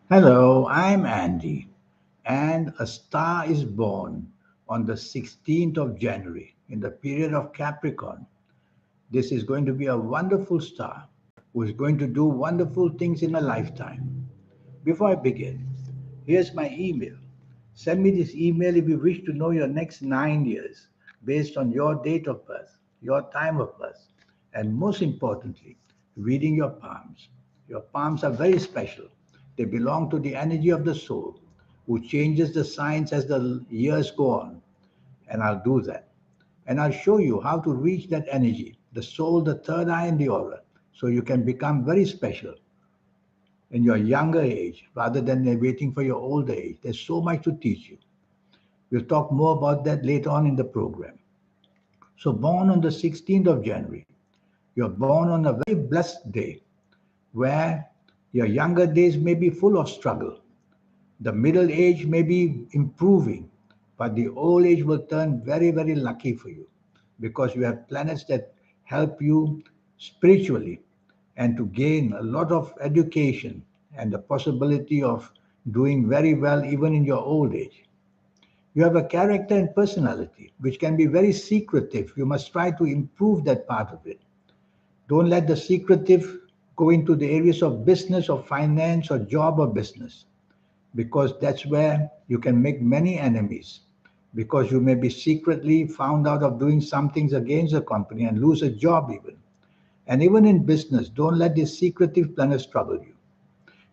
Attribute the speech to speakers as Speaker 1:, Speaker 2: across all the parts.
Speaker 1: Hello, I'm Andy, and a star is born on the 16th of January in the period of Capricorn. This is going to be a wonderful star who is going to do wonderful things in a lifetime. Before I begin, here's my email. Send me this email if you wish to know your next 9 years based on your date of birth, your time of birth, and most importantly, reading your palms. Your palms are very special. They belong to the energy of the soul, who changes the signs as the years go on. And I'll do that. And I'll show you how to reach that energy, the soul, the third eye, and the aura, so you can become very special in your younger age rather than waiting for your older age. There's so much to teach you. We'll talk more about that later on in the program. So, born on the 16th of January, you're born on a very blessed day where your younger days may be full of struggle. The middle age may be improving, but the old age will turn very, very lucky for you because you have planets that help you spiritually and to gain a lot of education and the possibility of doing very well even in your old age. You have a character and personality which can be very secretive. You must try to improve that part of it. Don't let the secretive go into the areas of business or finance or job or business because that's where you can make many enemies because you may be secretly found out of doing some things against the company and lose a job even. And even in business, don't let these secretive planets trouble you.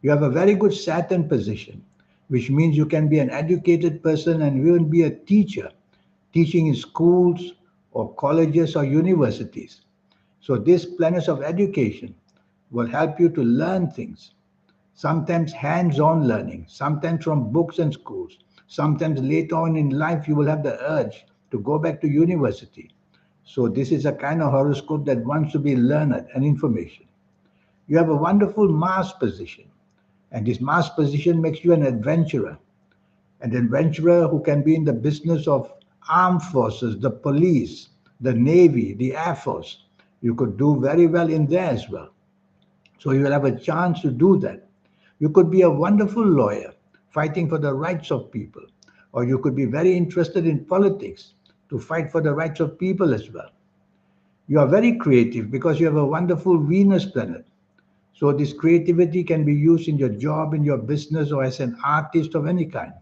Speaker 1: You have a very good Saturn position, which means you can be an educated person and even be a teacher, teaching in schools or colleges or universities. So these planets of education will help you to learn things, sometimes hands-on learning, sometimes from books and schools. Sometimes later on in life you will have the urge to go back to university. So this is a kind of horoscope that wants to be learned and information. You have a wonderful Mars position, and this Mars position makes you an adventurer who can be in the business of armed forces, the police, the navy, the air force. You could do very well in there as well. So you will have a chance to do that. You could be a wonderful lawyer fighting for the rights of people, or you could be very interested in politics to fight for the rights of people as well. You are very creative because you have a wonderful Venus planet. So this creativity can be used in your job, in your business, or as an artist of any kind,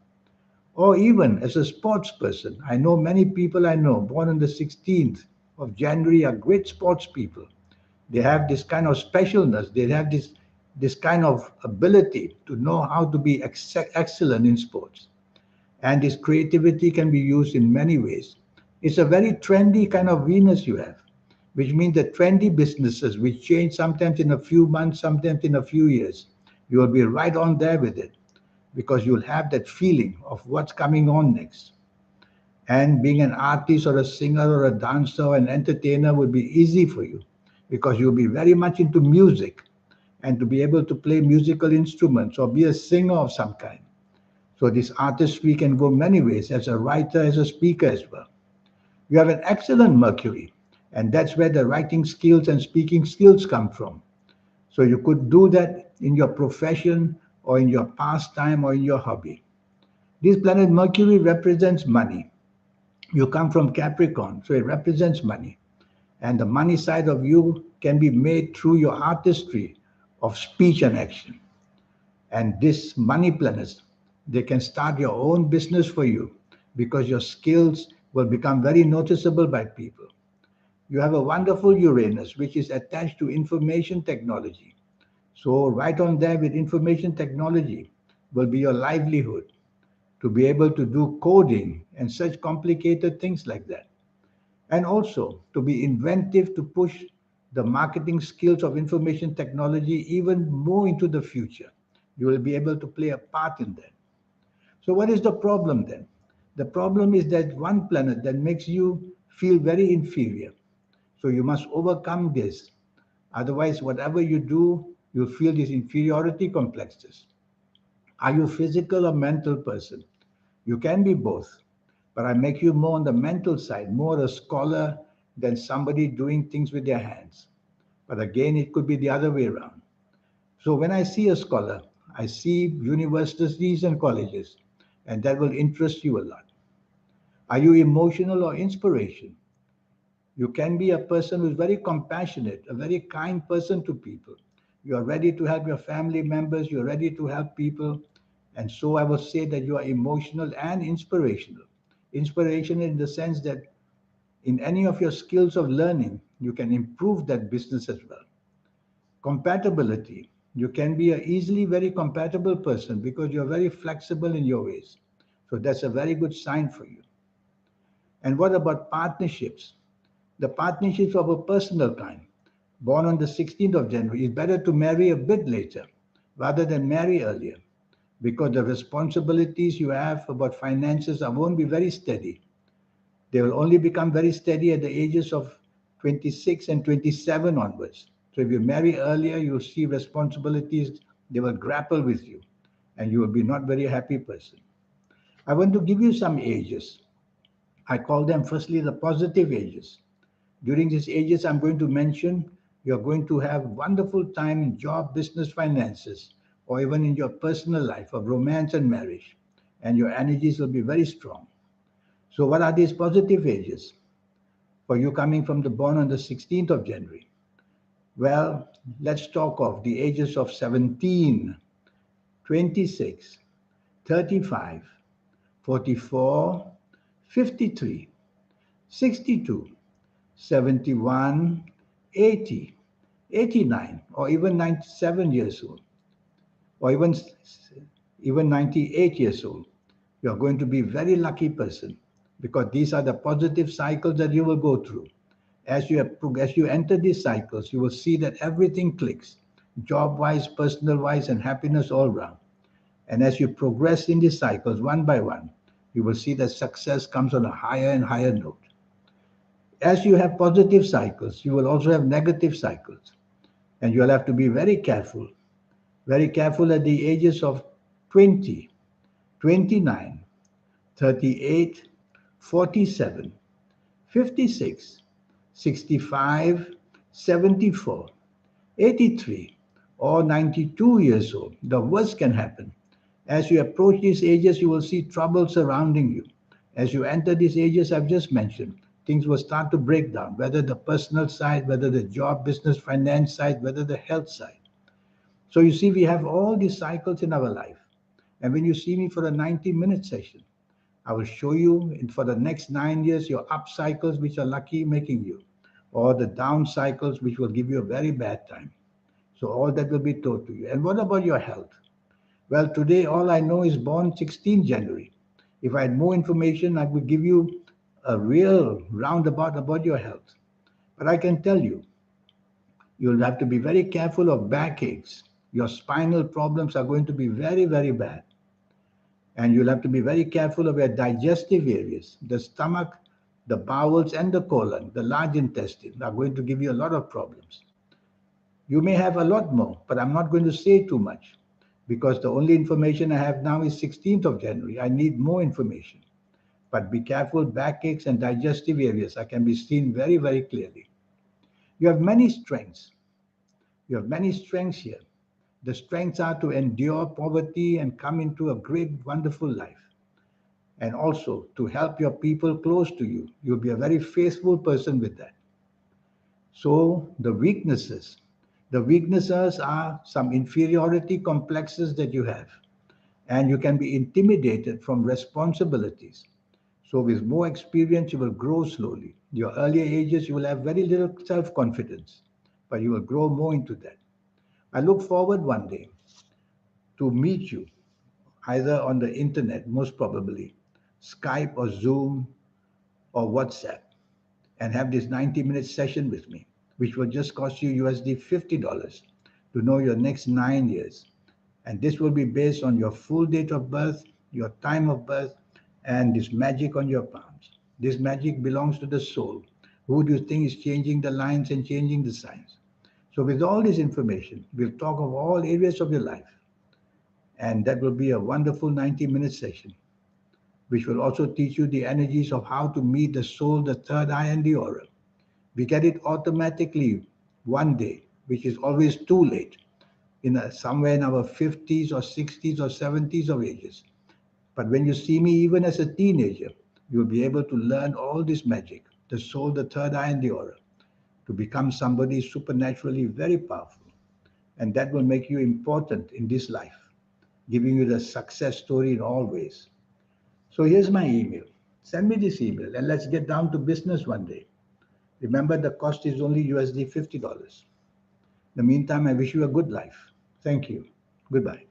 Speaker 1: or even as a sports person. I know many people I know born on the 16th of January are great sports people. They have this kind of specialness. They have this kind of ability to know how to be excellent in sports. And this creativity can be used in many ways. It's a very trendy kind of Venus you have, which means that trendy businesses which change sometimes in a few months, sometimes in a few years, you will be right on there with it because you'll have that feeling of what's coming on next. And being an artist or a singer or a dancer or an entertainer will be easy for you because you'll be very much into music and to be able to play musical instruments or be a singer of some kind. So this artistry can go many ways as a writer, as a speaker as well. You have an excellent Mercury, and that's where the writing skills and speaking skills come from. So you could do that in your profession or in your pastime or in your hobby. This planet Mercury represents money. You come from Capricorn, so it represents money. And the money side of you can be made through your artistry of speech and action. And this money planets, they can start your own business for you because your skills will become very noticeable by people. You have a wonderful Uranus, which is attached to information technology. So, right on there with information technology will be your livelihood to be able to do coding and such complicated things like that. And also to be inventive to push the marketing skills of information technology even more into the future. You will be able to play a part in that. So, what is the problem then? The problem is that one planet that makes you feel very inferior. So, you must overcome this. Otherwise, whatever you do, you'll feel these inferiority complexes. Are you a physical or mental person? You can be both, but I make you more on the mental side, more a scholar than somebody doing things with their hands. But again, it could be the other way around. So when I see a scholar, I see universities and colleges, and that will interest you a lot. Are you emotional or inspiration? You can be a person who's very compassionate, a very kind person to people. You are ready to help your family members, you're ready to help people. And so I will say that you are emotional and inspirational. Inspiration in the sense that in any of your skills of learning, you can improve that business as well. Compatibility. You can be a easily very compatible person because you're very flexible in your ways. So that's a very good sign for you. And what about partnerships? The partnerships of a personal kind, born on the 16th of January, is better to marry a bit later rather than marry earlier because the responsibilities you have about finances won't be very steady. They will only become very steady at the ages of 26 and 27 onwards. So if you marry earlier, you'll see responsibilities, they will grapple with you, and you will be not very happy person. I want to give you some ages. I call them firstly the positive ages. During these ages, I'm going to mention you're going to have wonderful time in job, business, finances, or even in your personal life of romance and marriage, and your energies will be very strong. So, what are these positive ages for you coming from the born on the 16th of January? Well, let's talk of the ages of 17, 26, 35, 44, 53, 62, 71, 80, 89, or even 97 years old, or even 98 years old. You are going to be a very lucky person because these are the positive cycles that you will go through. As you enter these cycles, you will see that everything clicks, job wise, personal wise, and happiness all round. And as you progress in these cycles one by one, you will see that success comes on a higher and higher note. As you have positive cycles, you will also have negative cycles. And you'll have to be very careful at the ages of 20, 29, 38, 47, 56, 65, 74, 83, or 92 years old. The worst can happen. As you approach these ages, you will see trouble surrounding you. As you enter these ages I've just mentioned, things will start to break down, whether the personal side, whether the job, business, finance side, whether the health side. So you see, we have all these cycles in our life. And when you see me for a 90-minute session, I will show you for the next 9 years your up cycles which are lucky making you, or the down cycles which will give you a very bad time. So all that will be taught to you. And what about your health? Well, today all I know is born 16 January. If I had more information, I would give you a real roundabout about your health. But I can tell you, you'll have to be very careful of backaches. Your spinal problems are going to be very, very bad. And you'll have to be very careful of your digestive areas. The stomach, the bowels, and the colon, the large intestine, are going to give you a lot of problems. You may have a lot more, but I'm not going to say too much because the only information I have now is 16th of January. I need more information. But be careful, backaches and digestive areas I can be seen very, very clearly. You have many strengths. You have many strengths here. The strengths are to endure poverty and come into a great, wonderful life. And also to help your people close to you. You'll be a very faithful person with that. So the weaknesses are some inferiority complexes that you have. And you can be intimidated from responsibilities. So with more experience, you will grow slowly. Your earlier ages, you will have very little self-confidence, but you will grow more into that. I look forward one day to meet you either on the internet, most probably, Skype or Zoom or WhatsApp, and have this 90-minute session with me, which will just cost you USD $50 to know your next 9 years. And this will be based on your full date of birth, your time of birth, and this magic on your palms. This magic belongs to the soul. Who do you think is changing the lines and changing the signs? So, with all this information, we'll talk of all areas of your life. And that will be a wonderful 90-minute session, which will also teach you the energies of how to meet the soul, the third eye, and the aura. We get it automatically one day, which is always too late. somewhere in our 50s or 60s or 70s of ages. But when you see me even as a teenager, you'll be able to learn all this magic, the soul, the third eye, and the aura, to become somebody supernaturally very powerful. And that will make you important in this life, giving you the success story in all ways. So here's my email. Send me this email and let's get down to business one day. Remember, the cost is only USD $50. In the meantime, I wish you a good life. Thank you. Goodbye.